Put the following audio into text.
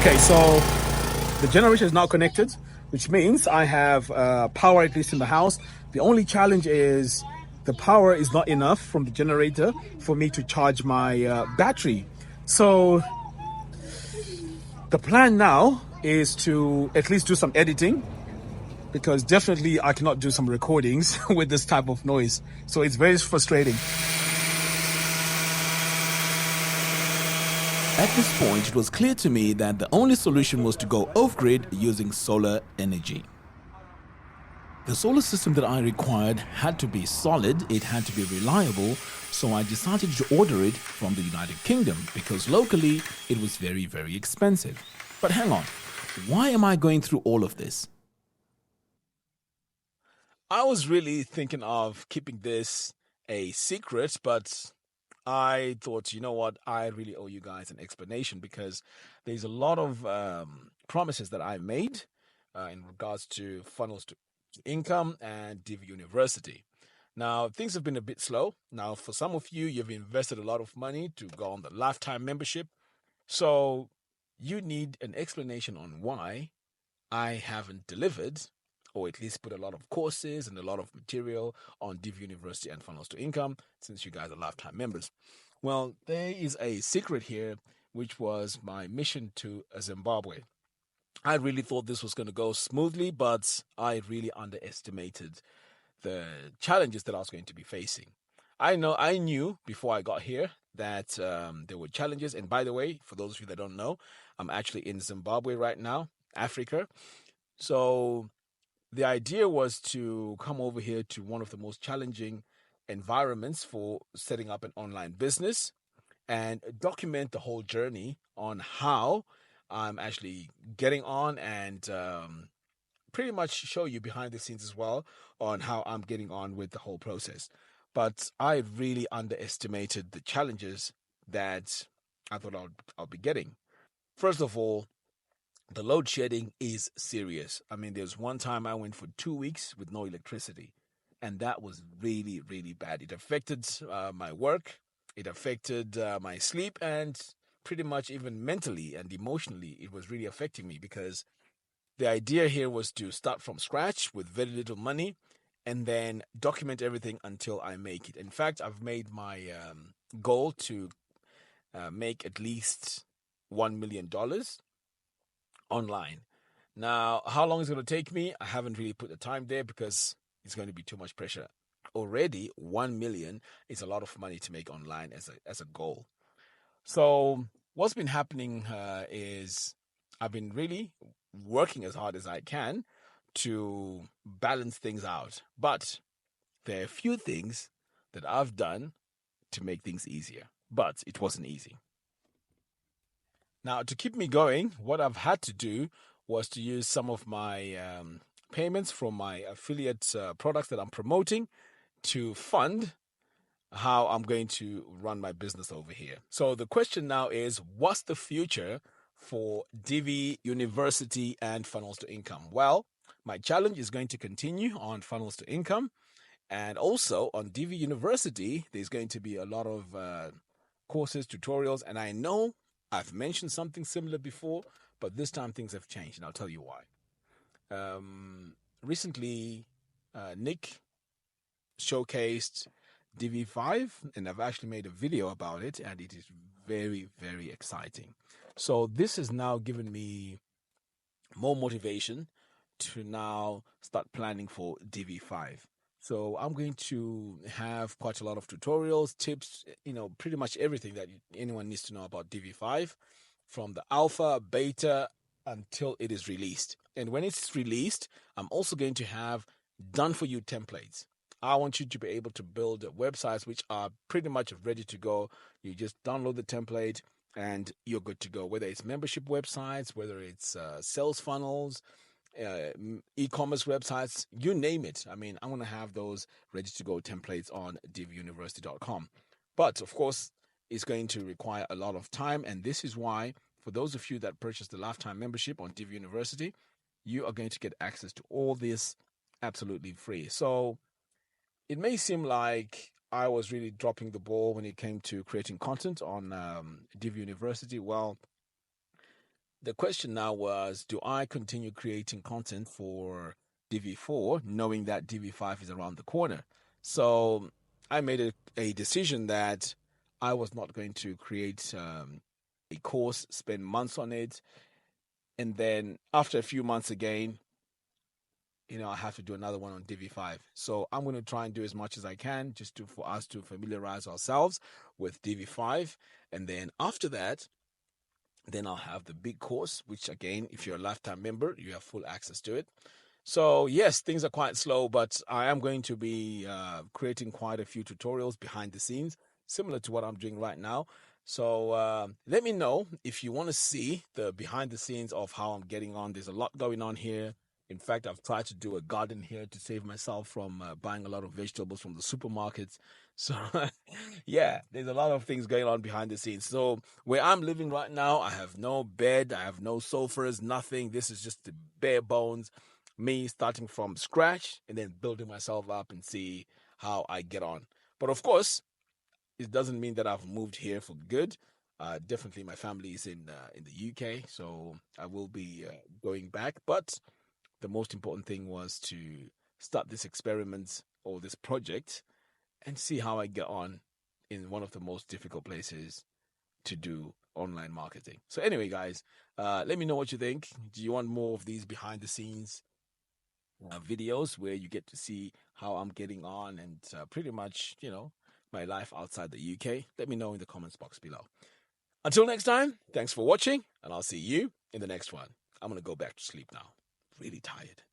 Okay, so the generator is now connected, which means I have power at least in the house. The only challenge is the power is not enough from the generator for me to charge my battery. So the plan now is to at least do some editing, because definitely I cannot do some recordings with this type of noise. So it's very frustrating. At this point, it was clear to me that the only solution was to go off-grid using solar energy. The solar system that I required had to be solid, it had to be reliable, so I decided to order it from the United Kingdom because locally it was very, very expensive. But hang on, why am I going through all of this? I was really thinking of keeping this a secret, but I thought, you know what, I really owe you guys an explanation, because there's a lot of promises that I made in regards to funnels to income and Divi University. Now, things have been a bit slow. Now, for some of you, you've invested a lot of money to go on the lifetime membership. So you need an explanation on why I haven't delivered, or at least put a lot of courses and a lot of material on Divi University and Funnels to Income, since you guys are lifetime members. Well, there is a secret here, which was my mission to Zimbabwe. I really thought this was going to go smoothly, but I really underestimated the challenges that I was going to be facing. I knew before I got here that there were challenges. And by the way, for those of you that don't know, I'm actually in Zimbabwe right now, Africa. So the idea was to come over here to one of the most challenging environments for setting up an online business and document the whole journey on how I'm actually getting on, and pretty much show you behind the scenes as well on how I'm getting on with the whole process. But I really underestimated the challenges that I thought I'll be getting. First of all, the load shedding is serious. I mean, there's one time I went for 2 weeks with no electricity, and that was really, really bad. It affected my work, it affected my sleep, and pretty much even mentally and emotionally, it was really affecting me, because the idea here was to start from scratch with very little money and then document everything until I make it. In fact, I've made my goal to make at least $1 million online. Now, how long is it going to take me? I haven't really put the time there because it's going to be too much pressure. Already, 1 million is a lot of money to make online as a goal. So what's been happening is I've been really working as hard as I can to balance things out. But there are a few things that I've done to make things easier. But it wasn't easy. Now, to keep me going, what I've had to do was to use some of my payments from my affiliate products that I'm promoting to fund how I'm going to run my business over here. So the question now is, what's the future for Divi University and Funnels to Income? Well, my challenge is going to continue on Funnels to Income, and also on Divi University, there's going to be a lot of courses, tutorials, and I know I've mentioned something similar before, but this time things have changed, and I'll tell you why. Recently, Nick showcased Divi 5, and I've actually made a video about it, and it is very, very exciting. So this has now given me more motivation to now start planning for Divi 5. So I'm going to have quite a lot of tutorials, tips, pretty much everything that anyone needs to know about Divi 5, from the alpha, beta, until it is released. And when it's released, I'm also going to have done-for-you templates. I want you to be able to build websites which are pretty much ready to go. You just download the template and you're good to go. Whether it's membership websites, whether it's sales funnels, e-commerce websites, you name it. I mean, I'm going to have those ready to go templates on diviuniversity.com. But of course, it's going to require a lot of time. And this is why, for those of you that purchase the lifetime membership on Divi University, you are going to get access to all this absolutely free. So it may seem like I was really dropping the ball when it came to creating content on Divi University. Well, the question now was, do I continue creating content for Divi 4, knowing that Divi 5 is around the corner? So I made a decision that I was not going to create a course, spend months on it, and then after a few months again, I have to do another one on Divi 5. So I'm going to try and do as much as I can just for us to familiarize ourselves with Divi 5. And then after that, then I'll have the big course, which again, if you're a lifetime member, you have full access to it. So yes, things are quite slow, but I am going to be creating quite a few tutorials behind the scenes, similar to what I'm doing right now. So let me know if you want to see the behind the scenes of how I'm getting on. There's a lot going on here. In fact, I've tried to do a garden here to save myself from buying a lot of vegetables from the supermarkets. So, yeah, there's a lot of things going on behind the scenes. So, where I'm living right now, I have no bed, I have no sofas, nothing. This is just the bare bones, me starting from scratch and then building myself up and see how I get on. But of course, it doesn't mean that I've moved here for good. Definitely, my family is in the UK, so I will be going back. But the most important thing was to start this experiment or this project and see how I get on in one of the most difficult places to do online marketing. So anyway, guys, let me know what you think. Do you want more of these behind the scenes videos where you get to see how I'm getting on and pretty much, my life outside the UK? Let me know in the comments box below. Until next time, thanks for watching, and I'll see you in the next one. I'm going to go back to sleep now. Really tired.